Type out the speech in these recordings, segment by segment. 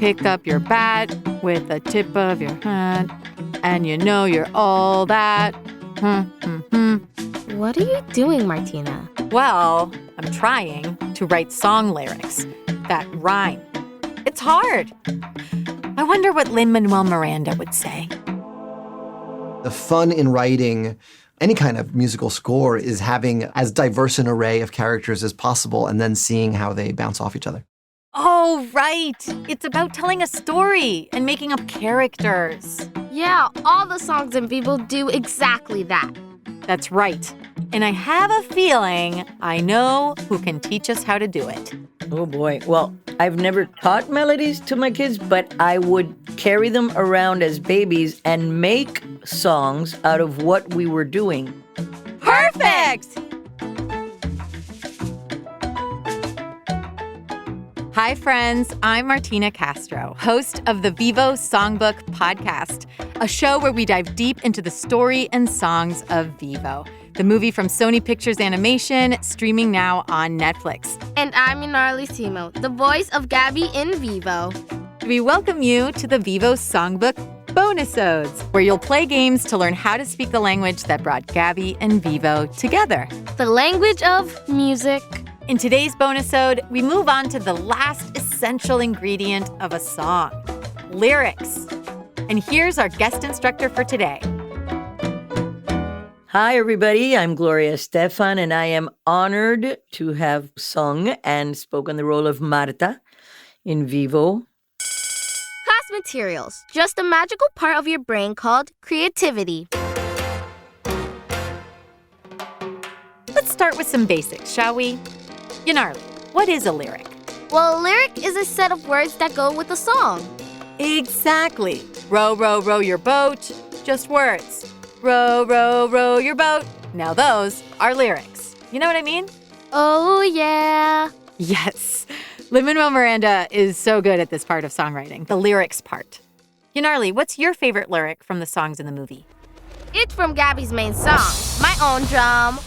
pick up your bat with the tip of your hat, and you know you're all that. What are you doing, Martina? Well, I'm trying to write song lyrics that rhyme. It's hard. I wonder what Lin-Manuel Miranda would say. The fun in writing any kind of musical score is having as diverse an array of characters as possible and then seeing how they bounce off each other. Oh, right. It's about telling a story and making up characters. Yeah, all the songs in Vivo do exactly that. That's right. And I have a feeling I know who can teach us how to do it. Oh, boy. Well, I've never taught melodies to my kids, but I would carry them around as babies and make songs out of what we were doing. Perfect! Hi, friends. I'm Martina Castro, host of the Vivo Songbook Podcast, a show where we dive deep into the story and songs of Vivo, the movie from Sony Pictures Animation, streaming now on Netflix. And I'm Yanarli Simo, the voice of Gabby in Vivo. We welcome you to the Vivo Songbook Bonusodes, where you'll play games to learn how to speak the language that brought Gabby and Vivo together. The language of music. In today's Bonusode, we move on to the last essential ingredient of a song, lyrics. And here's our guest instructor for today. Hi, everybody. I'm Gloria Estefan, and I am honored to have sung and spoken the role of Marta in Vivo. Class materials, just a magical part of your brain called creativity. Let's start with some basics, shall we? Yanarli, what is a lyric? Well, a lyric is a set of words that go with a song. Exactly. Row, row, row your boat. Just words. Row, row, row your boat. Now those are lyrics. You know what I mean? Oh, yeah. Yes. Lin-Manuel Miranda is so good at this part of songwriting, the lyrics part. Yanarli, what's your favorite lyric from the songs in the movie? It's from Gabby's main song, My Own Drum,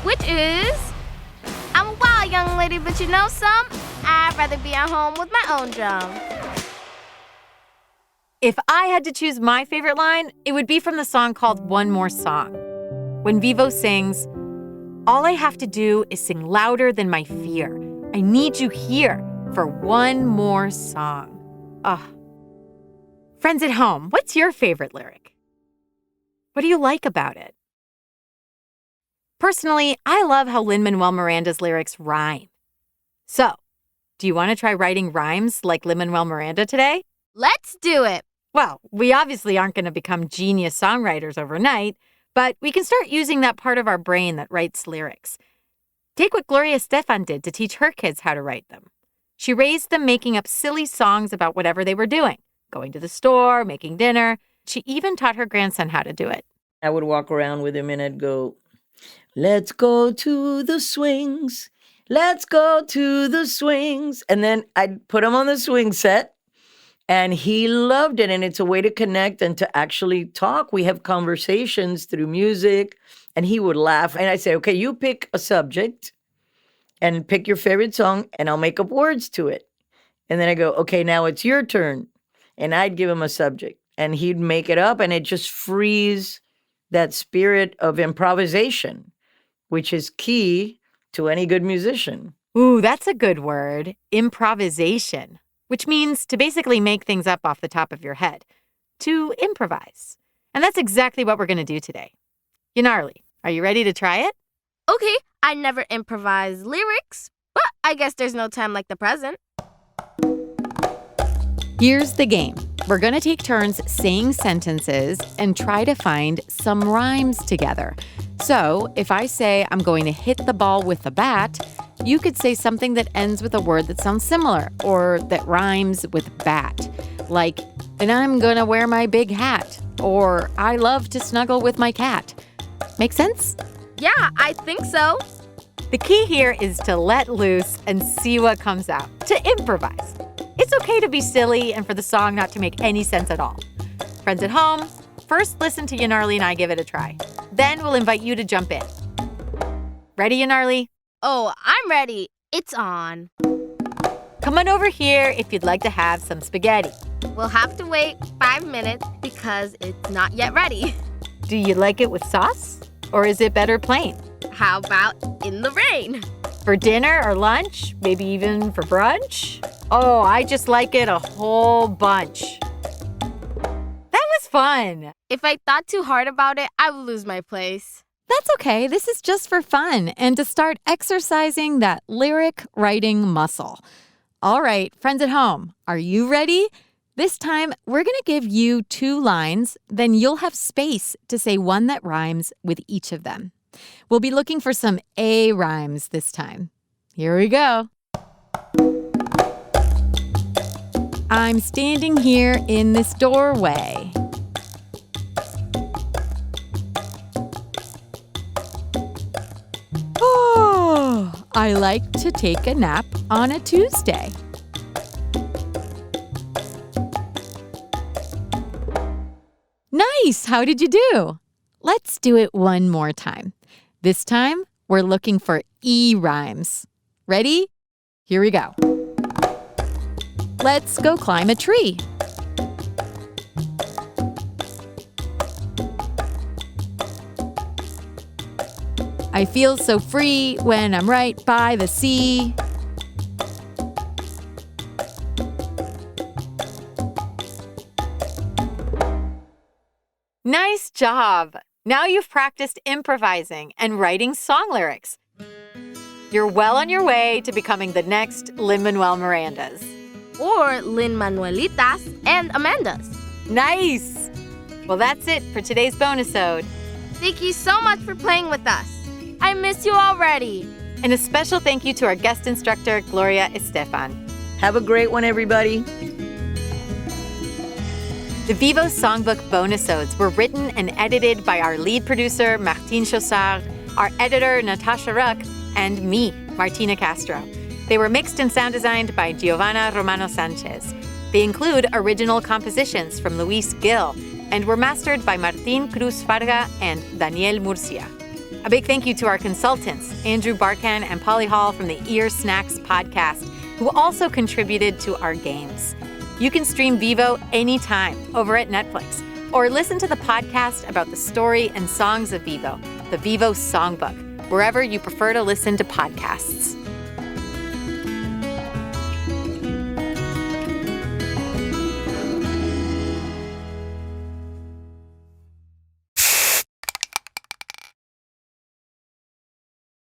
which is, I'm a wild young lady, but you know some? I'd rather be at home with my own drum. If I had to choose my favorite line, it would be from the song called One More Song. When Vivo sings, all I have to do is sing louder than my fear. I need you here for one more song. Friends at home, what's your favorite lyric? What do you like about it? Personally, I love how Lin-Manuel Miranda's lyrics rhyme. So, do you want to try writing rhymes like Lin-Manuel Miranda today? Let's do it. Well, we obviously aren't going to become genius songwriters overnight, but we can start using that part of our brain that writes lyrics. Take what Gloria Estefan did to teach her kids how to write them. She raised them making up silly songs about whatever they were doing, going to the store, making dinner. She even taught her grandson how to do it. I would walk around with him and I'd go, let's go to the swings. Let's go to the swings. And then I'd put him on the swing set. And he loved it, and it's a way to connect and to actually talk. We have conversations through music, and he would laugh. And I say, okay, you pick a subject and pick your favorite song, and I'll make up words to it. And then I go, okay, now it's your turn. And I'd give him a subject, and he'd make it up, and it just frees that spirit of improvisation, which is key to any good musician. Ooh, that's a good word, improvisation. Which means to basically make things up off the top of your head, to improvise. And that's exactly what we're going to do today. Yanarli, are you ready to try it? Okay, I never improvise lyrics, but I guess there's no time like the present. Here's the game. We're going to take turns saying sentences and try to find some rhymes together. So if I say I'm going to hit the ball with a bat, you could say something that ends with a word that sounds similar or that rhymes with bat, like, and I'm going to wear my big hat, or I love to snuggle with my cat. Make sense? Yeah, I think so. The key here is to let loose and see what comes out, to improvise. It's okay to be silly and for the song not to make any sense at all. Friends at home, first listen to Yanarli and I give it a try. Then we'll invite you to jump in. Ready, Yanarli? Oh, I'm ready. It's on. come on over here if you'd like to have some spaghetti. We'll have to wait 5 minutes because it's not yet ready. Do you like it with sauce? Or is it better plain? How about in the rain? For dinner or lunch? Maybe even for brunch? Oh, I just like it a whole bunch. That was fun. If I thought too hard about it, I would lose my place. That's okay. This is just for fun and to start exercising that lyric writing muscle. All right, friends at home, are you ready? This time, we're going to give you 2 lines, then you'll have space to say one that rhymes with each of them. We'll be looking for some A rhymes this time. Here we go. I'm standing here in this doorway. Oh, I like to take a nap on a Tuesday. Nice! How did you do? Let's do it one more time. This time, we're looking for E rhymes. Ready? Here we go. Let's go climb a tree. I feel so free when I'm right by the sea. Nice job! Now you've practiced improvising and writing song lyrics. You're well on your way to becoming the next Lin-Manuel Mirandas. Or Lin-Manuelitas and Amandas. Nice! Well, that's it for today's bonus-ode. Thank you so much for playing with us. I miss you already. And a special thank you to our guest instructor, Gloria Estefan. Have a great one, everybody. The Vivo Songbook bonus-odes were written and edited by our lead producer, Martine Chaussard, our editor, Natasha Ruck, and me, Martina Castro. They were mixed and sound designed by Giovanna Romano Sanchez. They include original compositions from Luis Gil and were mastered by Martin Cruz Farga and Daniel Murcia. A big thank you to our consultants, Andrew Barkan and Polly Hall from the Ear Snacks podcast, who also contributed to our games. You can stream Vivo anytime over at Netflix, or listen to the podcast about the story and songs of Vivo, the Vivo Songbook, wherever you prefer to listen to podcasts.